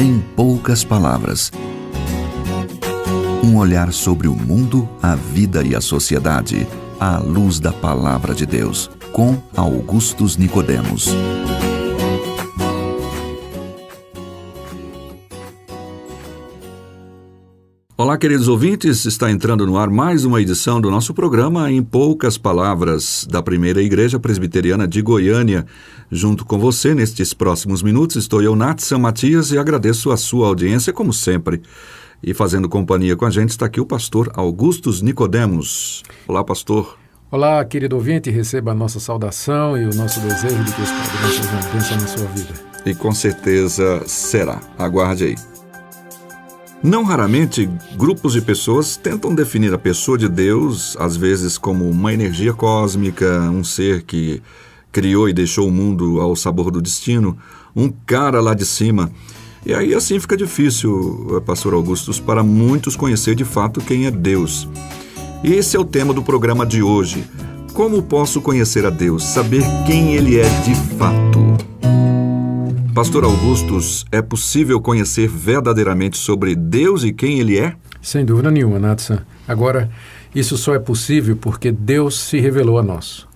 Em poucas palavras. Um olhar sobre o mundo, a vida e a sociedade, à luz da Palavra de Deus, com Augustus Nicodemos. Olá, queridos ouvintes, está entrando no ar mais uma edição do nosso programa Em Poucas Palavras, da Primeira Igreja Presbiteriana de Goiânia. Junto com você, nestes próximos minutos, estou eu, Natsan Matias, e agradeço a sua audiência, como sempre. E fazendo companhia com a gente está aqui o pastor Augustus Nicodemos. Olá, pastor. Olá, querido ouvinte, receba a nossa saudação e o nosso desejo de que esse programa seja uma bênção na sua vida. E com certeza será. Aguarde aí. Não raramente, grupos de pessoas tentam definir a pessoa de Deus, às vezes como uma energia cósmica, um ser que criou e deixou o mundo ao sabor do destino, um cara lá de cima. E aí assim fica difícil, pastor Augustus, para muitos conhecer de fato quem é Deus. E esse é o tema do programa de hoje. Como posso conhecer a Deus, saber quem Ele é de fato? Pastor Augustus, é possível conhecer verdadeiramente sobre Deus e quem Ele é? Sem dúvida nenhuma, Natsan. Agora, isso só é possível porque Deus se revelou a nós.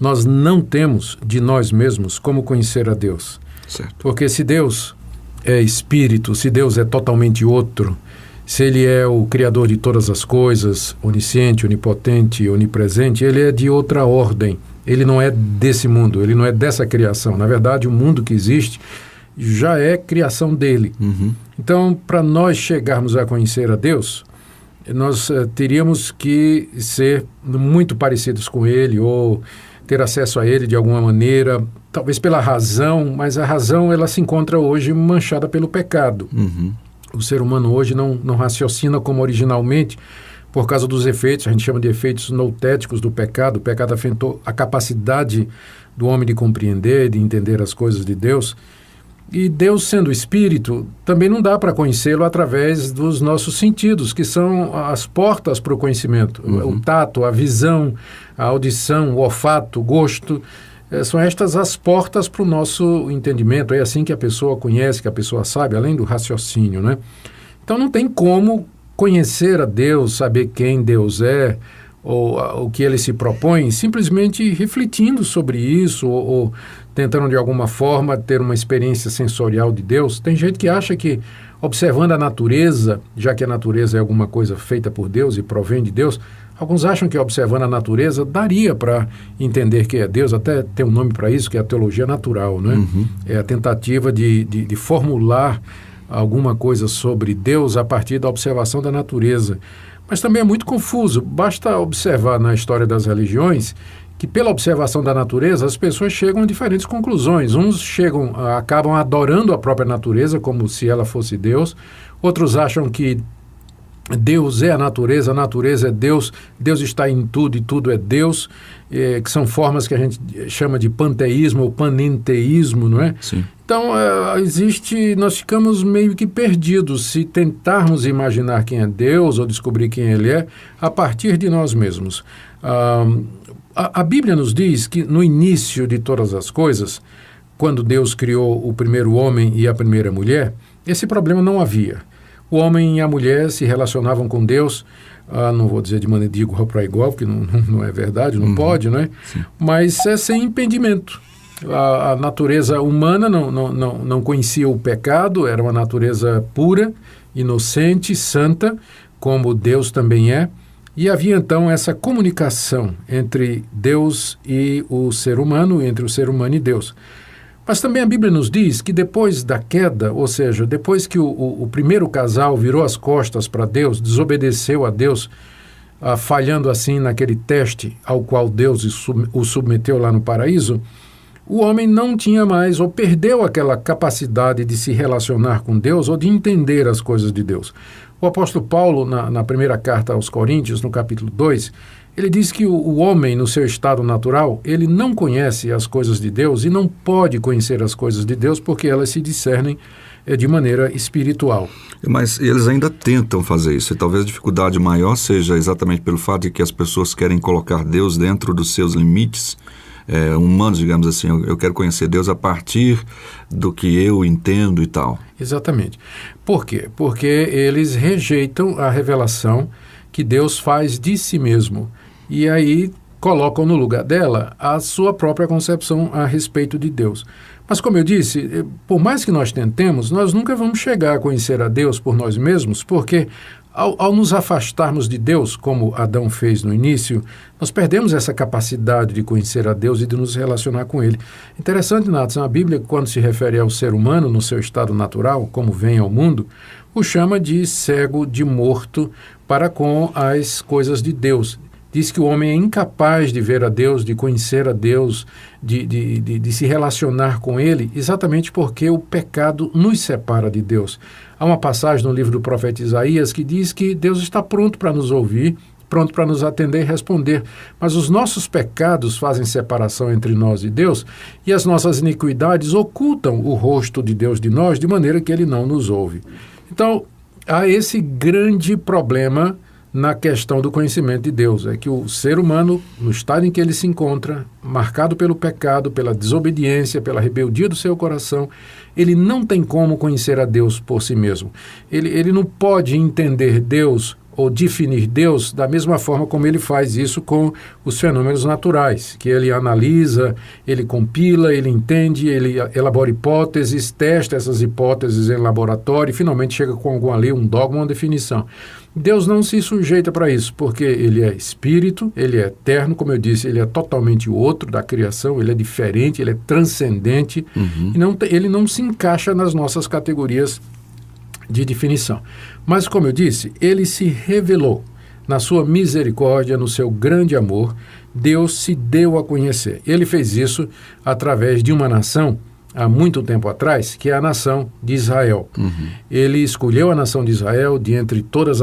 Nós não temos de nós mesmos como conhecer a Deus. Certo. Porque se Deus é espírito, se Deus é totalmente outro, se Ele é o Criador de todas as coisas, onisciente, onipotente, onipresente, Ele é de outra ordem. Ele não é desse mundo, Ele não é dessa criação. Na verdade, o mundo que existe já é criação dEle. Então, para nós chegarmos a conhecer a Deus, nós teríamos que ser muito parecidos com Ele ou ter acesso a Ele de alguma maneira, talvez pela razão, mas a razão ela se encontra hoje manchada pelo pecado. O ser humano hoje não raciocina como originalmente, por causa dos efeitos, a gente chama de efeitos noutéticos do pecado. O pecado afetou a capacidade do homem de compreender, de entender as coisas de Deus. E Deus, sendo Espírito, também não dá para conhecê-lo através dos nossos sentidos, que são as portas para o conhecimento. O tato, a visão, a audição, o olfato, o gosto, são estas as portas para o nosso entendimento. É assim que a pessoa conhece, que a pessoa sabe, além do raciocínio, né? Então não tem como conhecer a Deus, saber quem Deus é, ou o que Ele se propõe, simplesmente refletindo sobre isso, ou tentando de alguma forma ter uma experiência sensorial de Deus. Tem gente que acha que observando a natureza, já que a natureza é alguma coisa feita por Deus e provém de Deus, alguns acham que observando a natureza daria para entender que é Deus, até tem um nome para isso, que é a teologia natural, né? É a tentativa de formular alguma coisa sobre Deus a partir da observação da natureza. Mas também é muito confuso. Basta observar na história das religiões que pela observação da natureza as pessoas chegam a diferentes conclusões. Uns acabam adorando a própria natureza como se ela fosse Deus. Outros acham que Deus é a natureza é Deus, Deus está em tudo e tudo é Deus, que são formas que a gente chama de panteísmo ou panenteísmo, não é? Sim. Então, nós ficamos meio que perdidos se tentarmos imaginar quem é Deus ou descobrir quem Ele é a partir de nós mesmos. A Bíblia nos diz que no início de todas as coisas, quando Deus criou o primeiro homem e a primeira mulher, esse problema não havia. O homem e a mulher se relacionavam com Deus, não vou dizer de maneira de igual para igual, porque não é verdade, não pode, não é? Sim. Mas é sem impedimento. A natureza humana não conhecia o pecado, era uma natureza pura, inocente, santa, como Deus também é. E havia então essa comunicação entre Deus e o ser humano, entre o ser humano e Deus. Mas também a Bíblia nos diz que depois da queda, ou seja, depois que o primeiro casal virou as costas para Deus, desobedeceu a Deus, falhando assim naquele teste ao qual Deus o submeteu lá no paraíso, o homem não tinha mais ou perdeu aquela capacidade de se relacionar com Deus ou de entender as coisas de Deus. O apóstolo Paulo, na primeira carta aos Coríntios, no capítulo 2, ele diz que o homem, no seu estado natural, ele não conhece as coisas de Deus e não pode conhecer as coisas de Deus porque elas se discernem de maneira espiritual. Mas eles ainda tentam fazer isso, e talvez a dificuldade maior seja exatamente pelo fato de que as pessoas querem colocar Deus dentro dos seus limites humanos, digamos assim. Eu quero conhecer Deus a partir do que eu entendo e tal. Exatamente. Por quê? Porque eles rejeitam a revelação que Deus faz de si mesmo. E aí colocam no lugar dela a sua própria concepção a respeito de Deus. Mas, como eu disse, por mais que nós tentemos, nós nunca vamos chegar a conhecer a Deus por nós mesmos, porque ao nos afastarmos de Deus, como Adão fez no início, nós perdemos essa capacidade de conhecer a Deus e de nos relacionar com Ele. Interessante, Nathan, a Bíblia, quando se refere ao ser humano no seu estado natural, como vem ao mundo, o chama de cego, de morto para com as coisas de Deus. Diz que o homem é incapaz de ver a Deus, de conhecer a Deus, de se relacionar com Ele, exatamente porque o pecado nos separa de Deus. Há uma passagem no livro do profeta Isaías que diz que Deus está pronto para nos ouvir, pronto para nos atender e responder, mas os nossos pecados fazem separação entre nós e Deus, e as nossas iniquidades ocultam o rosto de Deus de nós, de maneira que Ele não nos ouve. Então, há esse grande problema na questão do conhecimento de Deus, é que o ser humano, no estado em que ele se encontra, marcado pelo pecado, pela desobediência, pela rebeldia do seu coração, ele não tem como conhecer a Deus por si mesmo. Ele não pode entender Deus ou definir Deus da mesma forma como ele faz isso com os fenômenos naturais, que ele analisa, ele compila, ele entende, ele elabora hipóteses, testa essas hipóteses em laboratório e finalmente chega com alguma lei, um dogma, uma definição. Deus não se sujeita para isso, porque ele é espírito, ele é eterno, como eu disse, ele é totalmente outro da criação, ele é diferente, ele é transcendente, e ele não se encaixa nas nossas categorias de definição. Mas, como eu disse, ele se revelou na sua misericórdia, no seu grande amor. Deus se deu a conhecer. Ele fez isso através de uma nação, há muito tempo atrás, que é a nação de Israel. Ele escolheu a nação de Israel de entre todos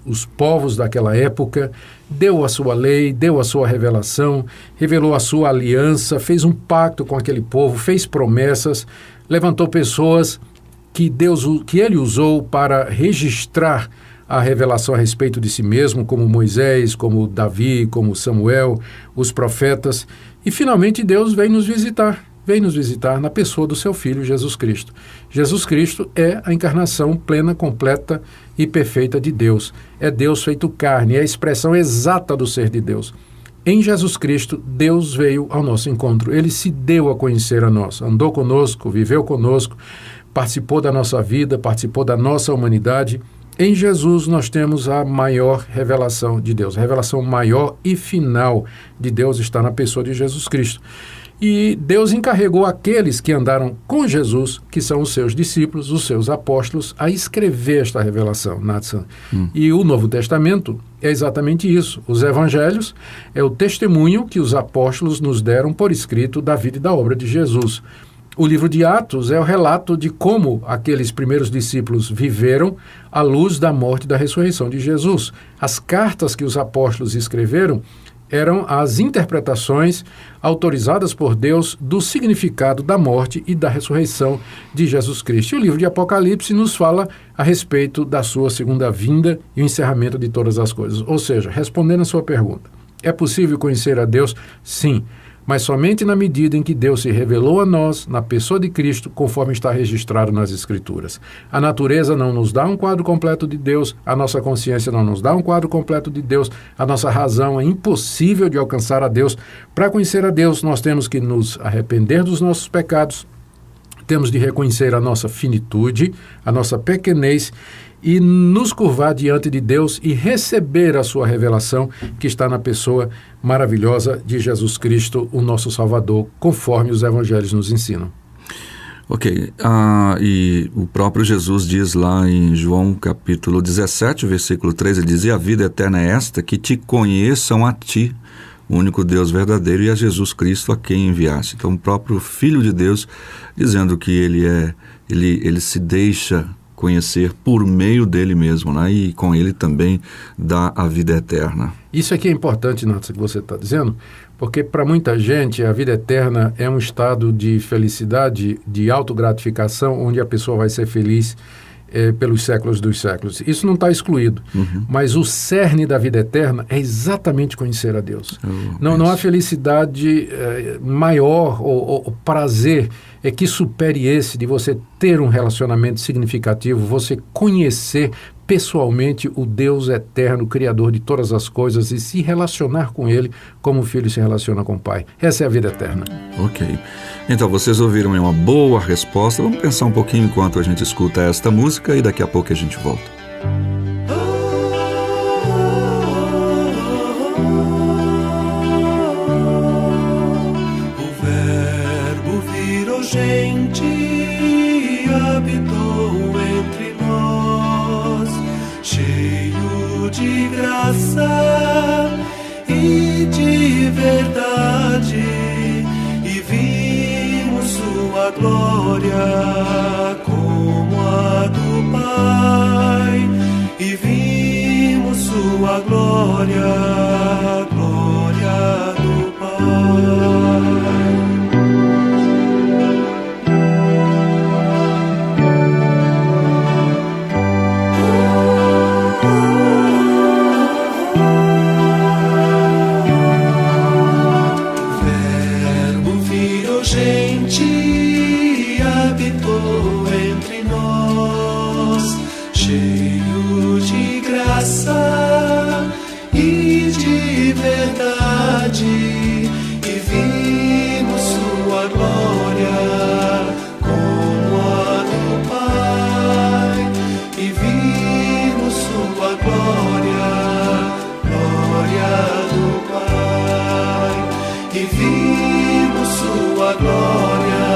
os povos daquela época, deu a sua lei, deu a sua revelação, revelou a sua aliança, fez um pacto com aquele povo, fez promessas, levantou pessoas que ele usou para registrar a revelação a respeito de si mesmo, como Moisés, como Davi, como Samuel, os profetas. E finalmente Deus veio nos visitar na pessoa do seu Filho, Jesus Cristo. Jesus Cristo é a encarnação plena, completa e perfeita de Deus. É Deus feito carne, é a expressão exata do ser de Deus. Em Jesus Cristo, Deus veio ao nosso encontro. Ele se deu a conhecer a nós, andou conosco, viveu conosco, participou da nossa vida, participou da nossa humanidade. Em Jesus nós temos a maior revelação de Deus. A revelação maior e final de Deus está na pessoa de Jesus Cristo. E Deus encarregou aqueles que andaram com Jesus, que são os seus discípulos, os seus apóstolos, a escrever esta revelação, Nathan. E o Novo Testamento é exatamente isso. Os evangelhos é o testemunho que os apóstolos nos deram por escrito da vida e da obra de Jesus. O livro de Atos é o relato de como aqueles primeiros discípulos viveram à luz da morte e da ressurreição de Jesus. As cartas que os apóstolos escreveram eram as interpretações autorizadas por Deus do significado da morte e da ressurreição de Jesus Cristo. E o livro de Apocalipse nos fala a respeito da sua segunda vinda e o encerramento de todas as coisas. Ou seja, respondendo a sua pergunta, é possível conhecer a Deus? Sim. Mas somente na medida em que Deus se revelou a nós, na pessoa de Cristo, conforme está registrado nas Escrituras. A natureza não nos dá um quadro completo de Deus, a nossa consciência não nos dá um quadro completo de Deus, a nossa razão é impossível de alcançar a Deus. Para conhecer a Deus, nós temos que nos arrepender dos nossos pecados, temos de reconhecer a nossa finitude, a nossa pequenez, e nos curvar diante de Deus e receber a sua revelação que está na pessoa maravilhosa de Jesus Cristo, o nosso Salvador, conforme os evangelhos nos ensinam. Ok, e o próprio Jesus diz lá em João capítulo 17, versículo 13, ele diz: "E a vida eterna é esta, que te conheçam a ti, o único Deus verdadeiro, e a Jesus Cristo a quem enviaste." Então o próprio Filho de Deus dizendo que ele se deixa conhecer por meio dele mesmo, né? E com ele também dá a vida eterna. Isso aqui é importante, Nathan, que você está dizendo, porque para muita gente a vida eterna é um estado de felicidade, de autogratificação, onde a pessoa vai ser feliz pelos séculos dos séculos. Isso não está excluído. Mas o cerne da vida eterna é exatamente conhecer a Deus. Não há felicidade maior ou prazer que supere esse de você ter um relacionamento significativo, você conhecer pessoalmente o Deus eterno, Criador de todas as coisas, e se relacionar com Ele como o filho se relaciona com o pai. Essa é a vida eterna. Ok. Então, vocês ouviram uma boa resposta. Vamos pensar um pouquinho enquanto a gente escuta esta música e daqui a pouco a gente volta. O Verbo virou gente e habitou entre nós, cheio de graça e de verdade, e vimos sua glória como a do Pai, e vimos sua glória, glória do Pai. E de verdade, e vimos sua glória como a do Pai, e vimos sua glória, glória do Pai, e vimos sua glória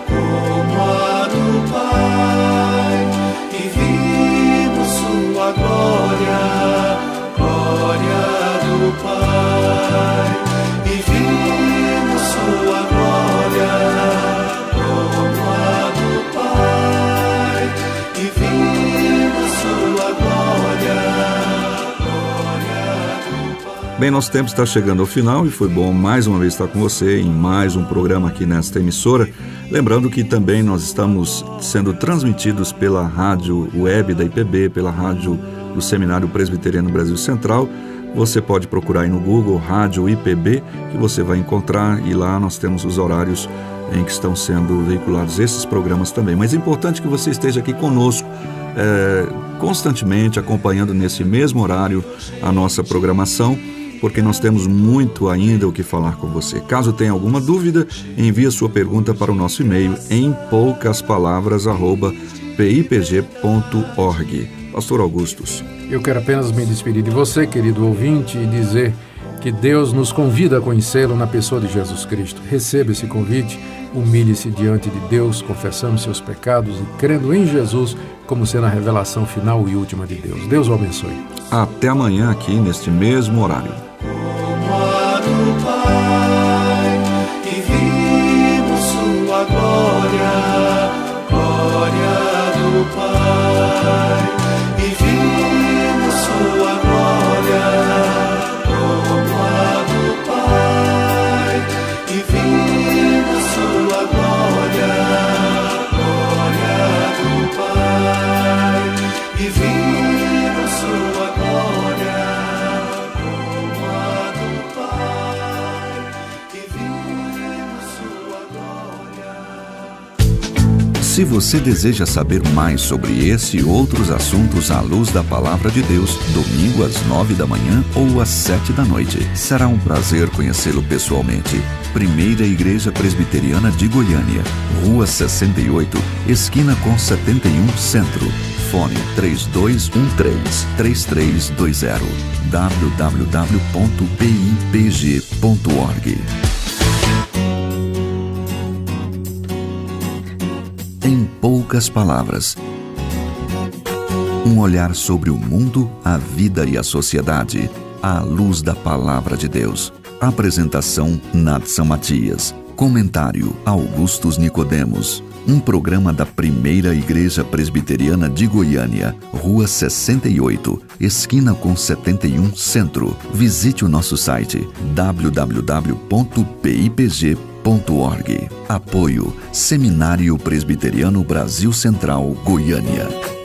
como a do Pai, e vimos sua glória, glória do Pai, e vimos sua glória como a do Pai, e vimos sua glória, glória do Pai. Bem, nosso tempo está chegando ao final e foi bom mais uma vez estar com você em mais um programa aqui nesta emissora. Lembrando que também nós estamos sendo transmitidos pela rádio web da IPB, pela rádio do Seminário Presbiteriano Brasil Central. Você pode procurar aí no Google Rádio IPB, que você vai encontrar, e lá nós temos os horários em que estão sendo veiculados esses programas também. Mas é importante que você esteja aqui conosco constantemente, acompanhando nesse mesmo horário a nossa programação, porque nós temos muito ainda o que falar com você. Caso tenha alguma dúvida, envie a sua pergunta para o nosso e-mail em poucaspalavras@pipg.org. Pastor Augustus. Eu quero apenas me despedir de você, querido ouvinte, e dizer que Deus nos convida a conhecê-lo na pessoa de Jesus Cristo. Receba esse convite, humilhe-se diante de Deus, confessando seus pecados e crendo em Jesus como sendo a revelação final e última de Deus. Deus o abençoe. Até amanhã aqui neste mesmo horário. Como a do Pai, e vimos sua glória, glória do Pai, e vimos sua glória, como a do Pai, e vimos sua glória, glória do Pai, e vimos sua glória, como a do Pai, e vimos sua glória. Se você deseja saber mais sobre esse e outros assuntos à luz da Palavra de Deus, domingo às 9 da manhã ou às 7 da noite, será um prazer conhecê-lo pessoalmente. Primeira Igreja Presbiteriana de Goiânia, Rua 68, esquina com 71 Centro. Fone 3213-3320. www.pipg.org. Em poucas palavras, um olhar sobre o mundo, a vida e a sociedade, à luz da Palavra de Deus. Apresentação Nadson Matias. Comentário Augustus Nicodemos. Um programa da Primeira Igreja Presbiteriana de Goiânia, Rua 68, esquina com 71 Centro. Visite o nosso site www.pipg.org. Apoio Seminário Presbiteriano Brasil Central, Goiânia.